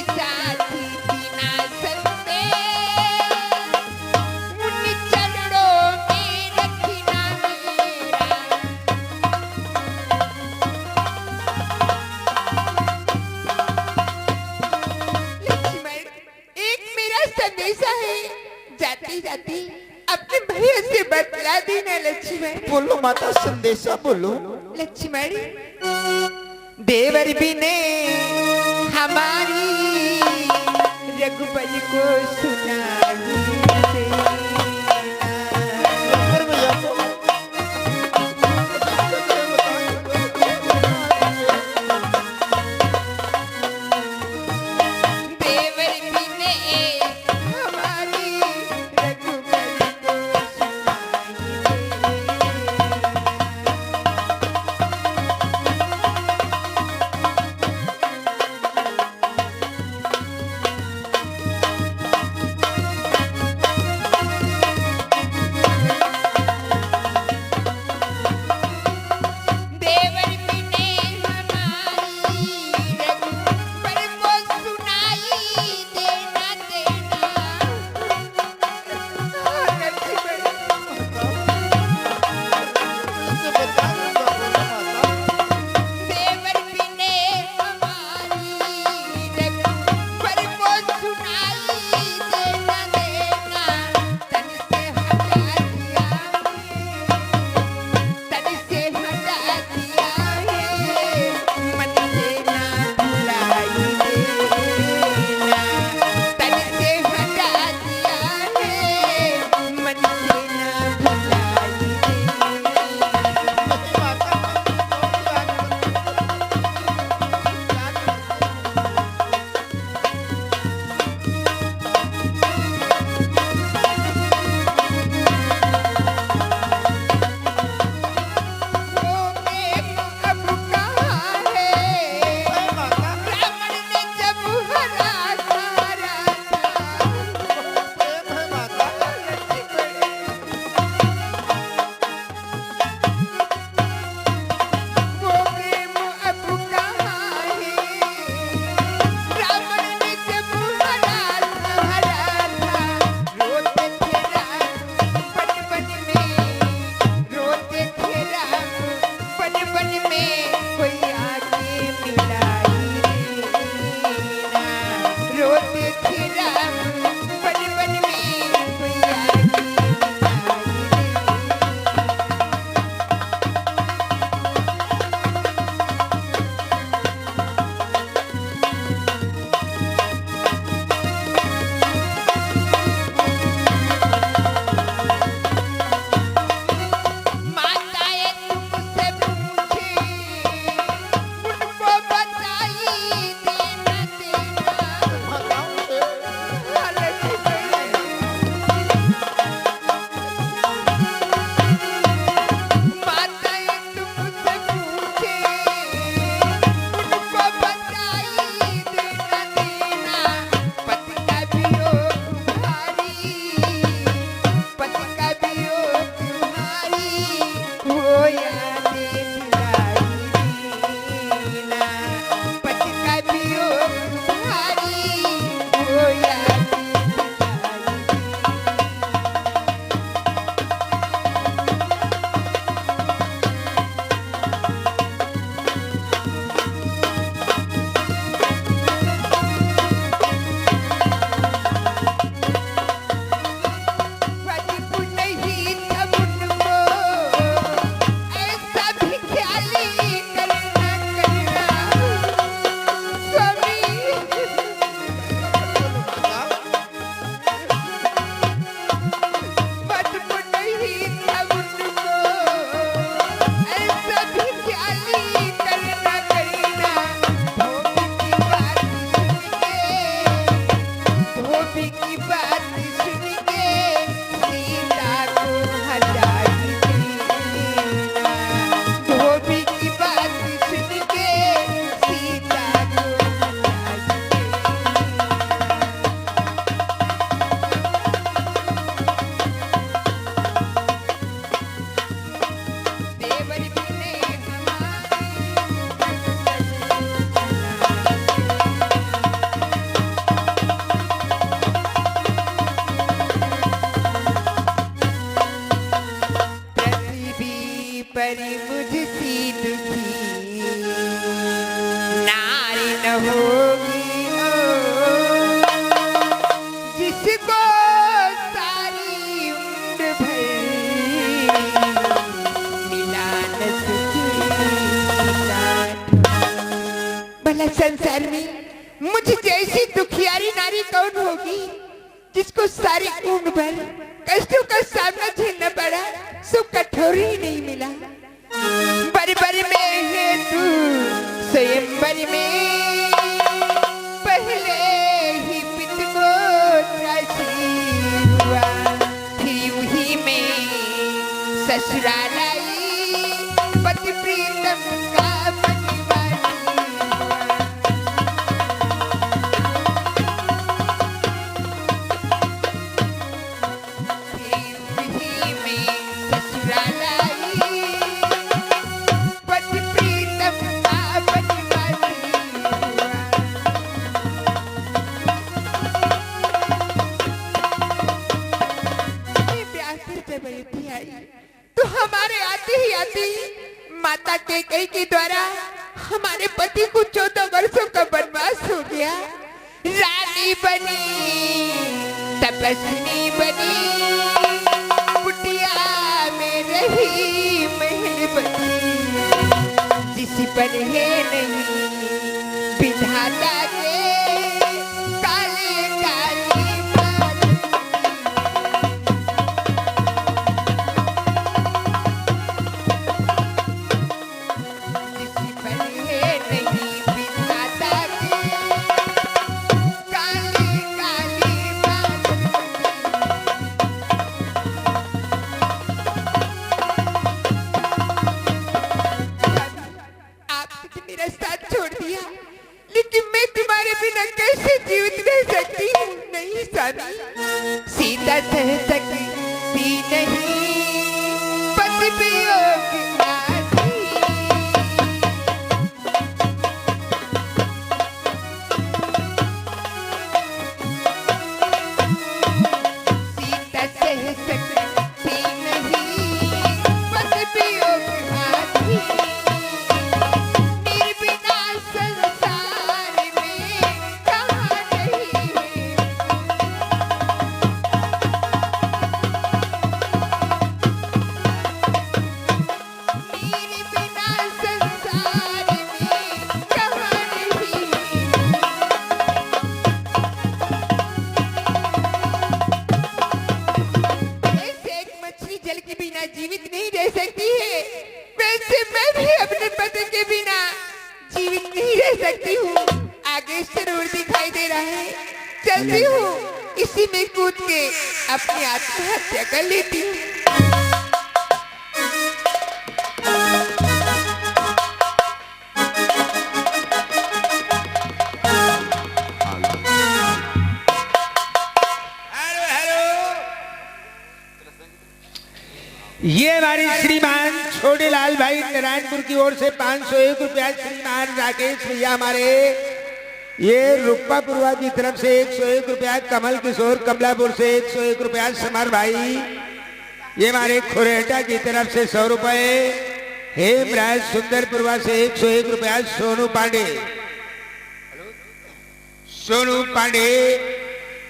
साथी बिना संते उन चरणों में रखना मेरा। लक्ष्मण, एक मेरा संदेशा है, जाती जाती अपने भैया से बतला देना लक्ष्मण। बोलो माता, संदेशा बोलो। लक्ष्मण, देवर भी ने हमारी रघुपति को सुनाई देना। अमर भैया को देवर भी ने हमारी रघुपति को सुनाई देना। होगी ओ, जिसको सारी उम्र भर मिला न सके साथ। भला संसार में मुझ जैसी दुखियारी नारी कौन होगी जिसको सारी उम्र भर कष्टों का सामना झेलना पड़ा, सुख कठोर ही नहीं मिला। बरबर में है तू स्वयंवर में, पहले ही पित को त्रासी हुआ, फिर यूं ही में ससुराल आई, पति प्रीतम का बनवासी हुआ। तो हमारे आते ही माता कैकेयी के द्वारा हमारे पति को 14 वर्षों का वनवास हो गया। रानी बनी, तपस्वी बनी, कुटिया में रही महल बनी, जिस पर है नहीं विधाता के काले काले बाल। सीता सह सकती नहीं पति वियोग आदि। सीता सह सकती नहीं पति वियोग आदि, निर्बिना संसार में कहाँ नहीं है। जीवित नहीं रह सकती है, वैसे मैं भी अपने पति के बिना जीवित नहीं रह सकती हूँ। आगे जरूर दिखाई दे रहा है, चलती हूँ, इसी में कूद के अपनी आत्महत्या कर लेती हूँ। ये हमारी श्रीमान छोटे लाल भाई नारायणपुर की ओर से 501 रुपया, श्रीमान राकेश भैया हमारे ये रुक्पापुरवा की तरफ से 101 रुपया, कमल किशोर कमलापुर से 101 रुपया, समर भाई ये हमारे खुरेटा की तरफ से 100 रुपए, हेमराज सुंदरपुरवा से 101 रुपया, सोनू पांडे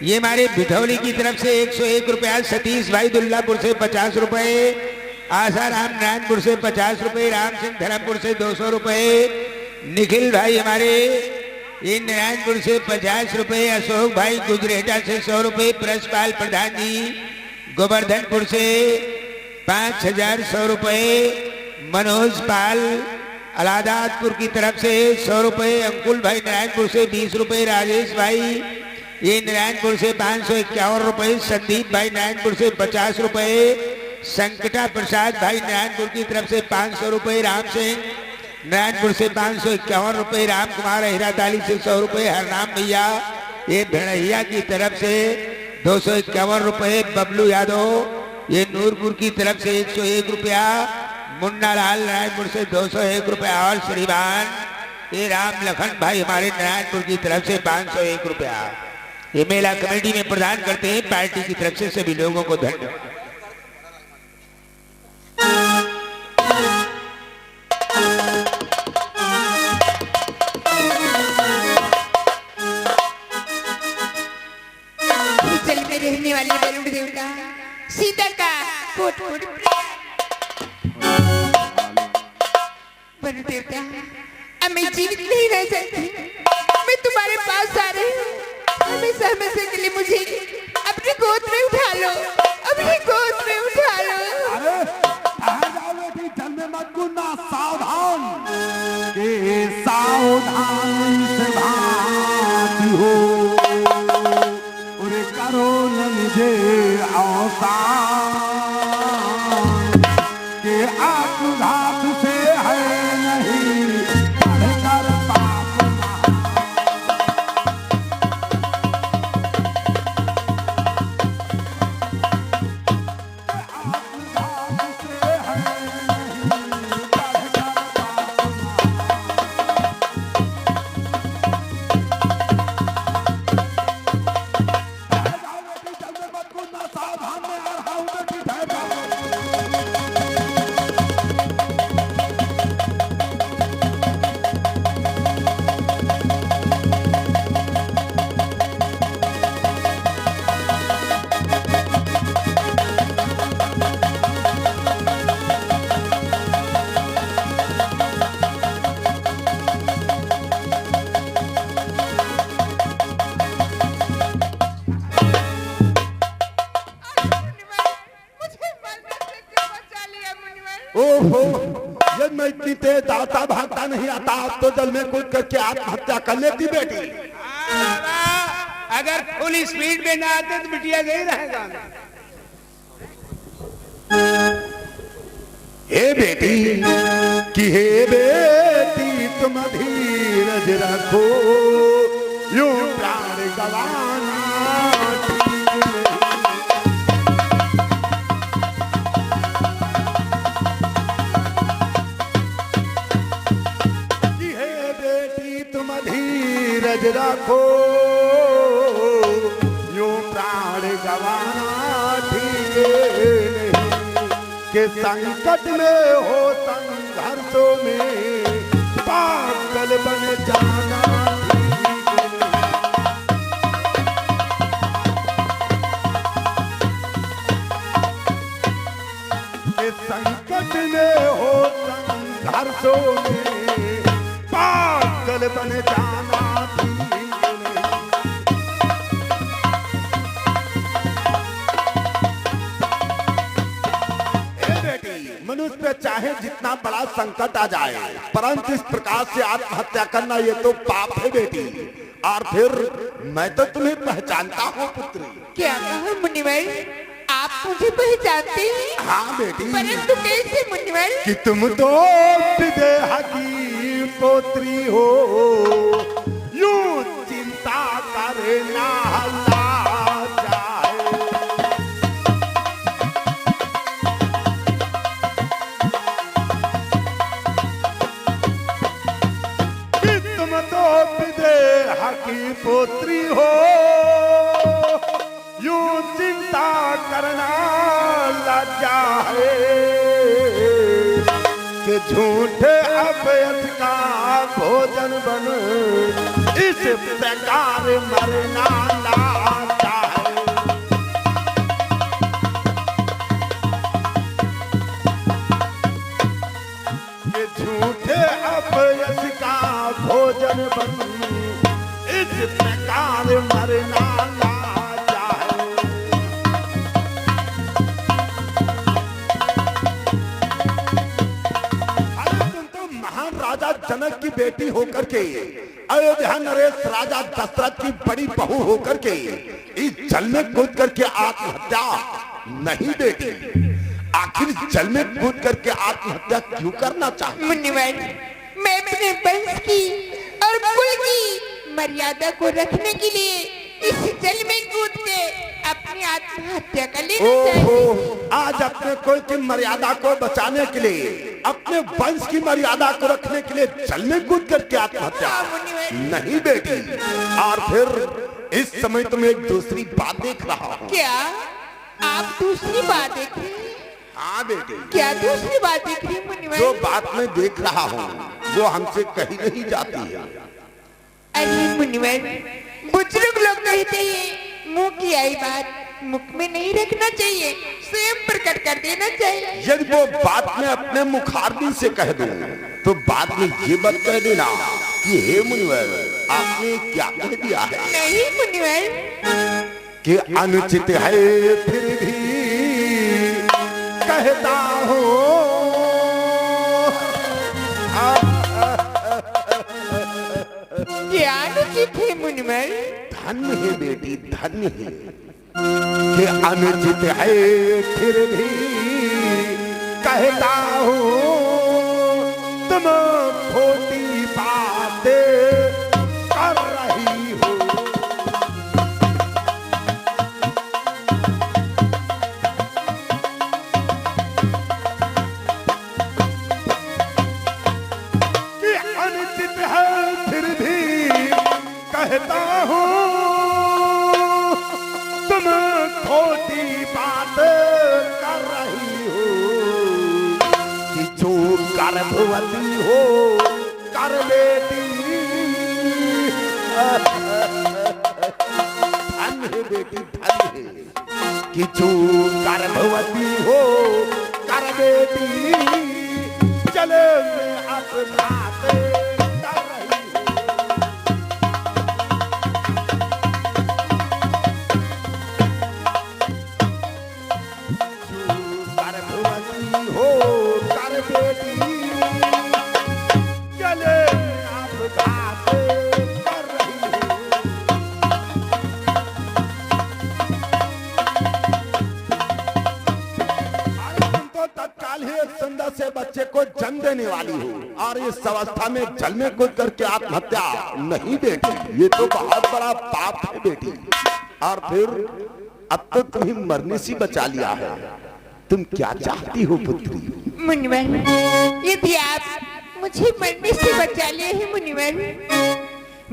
ये हमारे भिठौली की तरफ से 101 रुपया, सतीश भाई दुल्लापुर से 50 रुपए, आसाराम नारायणपुर से 50 रुपए, राम सिंह धरमपुर से 200 रुपए, निखिल भाई हमारे ये नारायणपुर से 50 रुपए, अशोक भाई गुजरेटा से 100 रुपए, प्रशपाल प्रधान जी गोवर्धनपुर से 5100 रुपए, मनोज पाल अलादातपुर की तरफ से 100 रुपए, अंकुल भाई नारायणपुर से 20 रुपए, राजेश भाई ये नारायणपुर से 551 रुपए, संदीप भाई नारायणपुर से 50 रुपए, संकटा प्रसाद भाई नारायणपुर की तरफ से 500 रुपए, राम सिंह नारायणपुर से 551 रुपए, राम कुमार हिराताली से 100 रुपए, हरनाम भैया ये भेड़ैया की तरफ से 251 रुपए, बबलू यादव ये नूरपुर की तरफ से 101 रुपया, मुन्ना लाल नारायणपुर से 201 रुपया और श्रीमान ये राम लखन भाई हमारे नारायणपुर की तरफ से 501 रुपया ये मेला कमेटी में प्रदान करते हैं। पार्टी की तरफ से सभी लोगों को धन्यवाद। सीता का कोट कोट वरुण देवता, अब मैं जीवित नहीं रह सकती। मैं तुम्हारे पास आ रही हूँ। हमेशा हमेशा के लिए मुझे अपने गोद में उठा लो, अपने गोद में उठा लो। अरे कहाँ जाओ बेटी, जल में मत कूदना, सावधान के सावधान से भाती हो, उरे करो न मुझे आसान के आत्मघात से है नहीं बढ़कर पाप आत्मघात से है नहीं बढ़कर पाप सावधान में आ रहा हूँ बेटी, ठहर जाओ। मुझे मरने से क्यों बचा लिया मुनिवर? ओहो, ये मैं इतनी तेज दौड़ता भागता नहीं आता, अब तो जल में कूद करके आत्महत्या कर लेती बेटी। बाबा, अगर फुल स्पीड में ना आते तो बिटिया गई रहेगा। हे बेटी कि हे बेटी तुम धीरज रखो, यूं प्राण गवाना ठीक नहीं। कि हे बेटी तुम धीरज रखो, यूं प्राण गवाना ठीक नहीं। के संकट में हो संघर्षों में पागल बन जाना ठीक नहीं। के संकट में हो संघर्षों में पागल बन जाना ठीक नहीं। मनुष्य पे चाहे जितना बड़ा संकट आ जाए, परंतु इस प्रकार से आत्महत्या करना ये तो पाप है बेटी। और फिर मैं तो तुम्हें पहचानता हूँ पुत्री। क्या कहा मुनिवर? आप मुझे पहचानते हैं? हाँ बेटी, परंतु कैसे मुनिवर? कि तुम तो विदेह की पोत्री हो, यूं चिंता करे ना लाचाए। कि तुम तो विदेह की पोत्री हो, यूं चिंता करना लज्जा है। कि झूठे अभयस का भोजन बन इस प्रकार मरना लाता है। कि झूठे अभयस का भोजन बन इस प्रकार मरना लाता है। महान राजा जनक की बेटी होकर के, अयोध्या नरेश राजा दशरथ की बड़ी बहू होकर के इस जल में कूद करके आत्महत्या नहीं बेटी, आखिर जल में कूद करके आत्महत्या क्यों करना चाहती? मुनिवर, मैं अपने वंश की और कुल की मर्यादा को रखने के लिए इस जल में कूद के अपनी आत्महत्या कर लेना ओहो, चाहती। आज अपने कुल की मर्यादा को बचाने के लिए, अपने वंश की मर्यादा को रखने के लिए जल में कूद करके आत्महत्या नहीं बेटी। और फिर इस समय तुम्हें एक दूसरी बात देख रहा हूँ। क्या आप दूसरी बात देख रहे हैं? हाँ बेटी, क्या दूसरी बात देख रही हैं मुनिवर? जो बात मैं देख रहा हूँ वो हमसे कही नहीं जाती है। अरे मुनिवर, बुजुर्ग लोग कहते हैं मुंह की आई बात मुख में नहीं रखना चाहिए, स्वयं प्रकट कर देना चाहिए। यदि वो बात में अपने मुखारबिन से कह दूं तो बाद में ये बात कह देना कि हे मुनिवर आपने क्या कह दिया है। नहीं मुनिवर, कि अनुचित है फिर भी कहता हूँ। क्या अनुचित है मुनिवर? धन्य है बेटी, धन्य है कि अनुचित है फिर भी कहता हूँ। तुम खोटी बातें कर रही हो। कि अनुचित है फिर भी कहता हूँ। तुम खोटी बात कर रही हो कि जो गर्भवती हो कर बेटी। धन्य है बेटी, धन्य है कि जो गर्भवती हो कर बेटी। चले में अपराध कर रही हो। कर बेटी चले आप घात कर रही हो। अरे तुम तो तत्काल ही एक सुंदर से बच्चे को जन्म देने वाली हो और इस अवस्था में जल में कूद करके आत्महत्या। नहीं बेटी, ये तो बहुत बड़ा पाप है बेटी। और फिर अब तो तुम्हें मरने से बचा लिया है। तुम क्या चाहती हो पुत्री? मुनिवर, यदि आप मुझे मरने से बचा लिए हैं मुनिवर,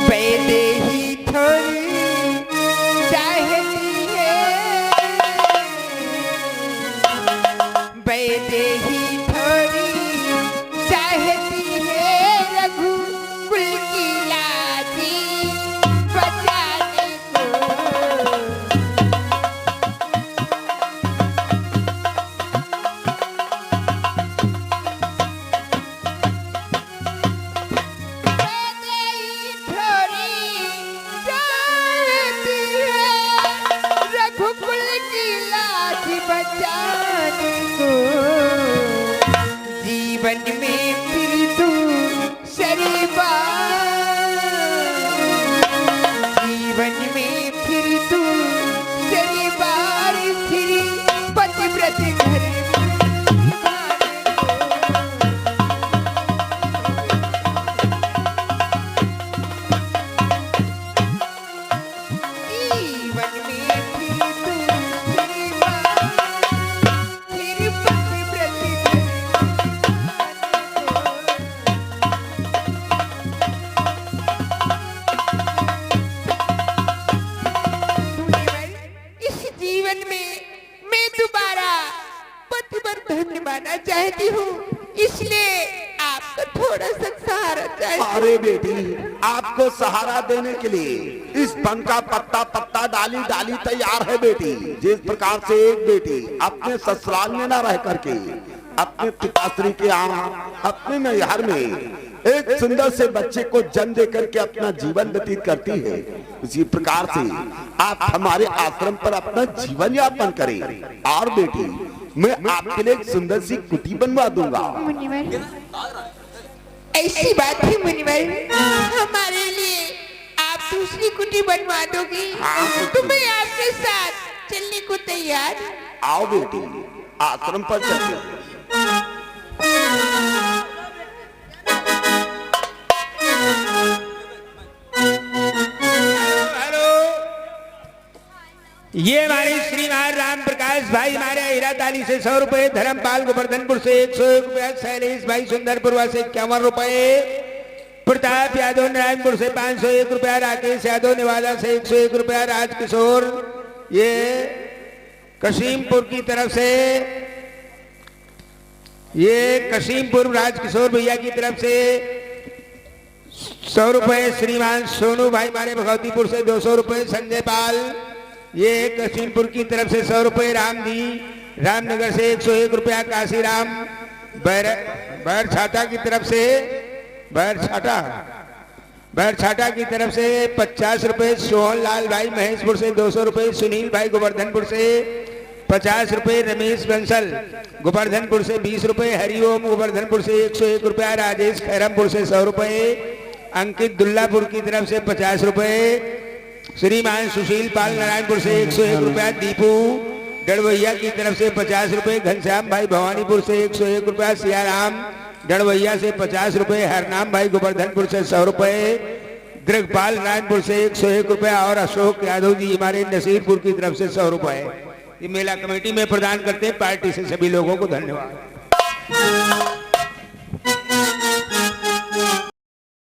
वैदेही थोड़ी चाहती है, वैदेही थोड़ी चाहती है रघुकुल की लाजी बचाने को। जीवन में फिर तू शरीबा, जीवन में फिर तू शरीबार फिर पतिव्रत घर जीवन में फिर तू शरीबार फिर पतिव्रत निभाना चाहती हूँ, इसलिए आपको थोड़ा सा सहारा चाहिए। अरे बेटी, आपको सहारा देने के लिए इस वन का पत्ता पत्ता डाली डाली तैयार है बेटी। जिस प्रकार से एक बेटी अपने ससुराल में न रह करके अपने पिताश्री के यहाँ अपने नैहर में एक सुंदर से बच्चे को जन्म दे करके अपना जीवन व्यतीत करती है, उसी प्रकार से आप हमारे आश्रम पर अपना जीवन यापन करें। और बेटी, मैं आपके लिए एक सुंदर सी कुटी बनवा दूंगा। मुनिवर, ऐसी बात है मुनिवर, हमारे लिए आप दूसरी कुटी बनवा दोगी तो मैं आपके साथ चलने को तैयार। आओ बेटी, आश्रम पर चलते। ये हमारे श्रीमान राम प्रकाश भाई हमारे हीरा ताली से 100 रुपए, धर्मपाल गोवर्धनपुर से 101 रुपया, शैलेश भाई सुंदरपुरवा से 51 रुपए, प्रताप यादव नारायणपुर से 501 रुपया, राकेश यादव नेवादा से 101 रुपया, राजकिशोर ये कशीमपुर की तरफ से, ये कशीमपुर राजकिशोर भैया की तरफ से 100 रुपए, श्रीमान सोनू भाई हमारे भगवतीपुर से 200 रुपए, संजय पाल ये कशीनपुर की तरफ से 100 रुपए राम जी, रामनगर से 101 रुपया काशीराम, बैरछाटा की तरफ से बैरछाटा की तरफ से 50 रुपए सोहन लाल भाई, महेशपुर से 200 रुपए सुनील भाई, गोवर्धनपुर से 50 रुपए रमेश बंसल, गोवर्धनपुर से 20 रुपए हरिओम, गोवर्धनपुर से 101 रुपया राजेश, खैरमपुर से 100 रुपए अंकित, दुल्लापुर की तरफ से 50 रुपए श्रीमान सुशील पाल, नारायणपुर से 101 रुपया दीपू, डड़वैया की तरफ से 50 रुपए घनश्याम भाई, भवानीपुर से 101 रुपया सियाराम, डड़वैया से 50 रुपए हरनाम भाई, गोवर्धनपुर से 100 रुपए दृगपाल, नारायणपुर से 101 रुपया और अशोक यादव जी हमारे नसीरपुर की तरफ से 100 रुपए ये मेला कमेटी में प्रदान करते हैं। पार्टी से सभी लोगों को धन्यवाद।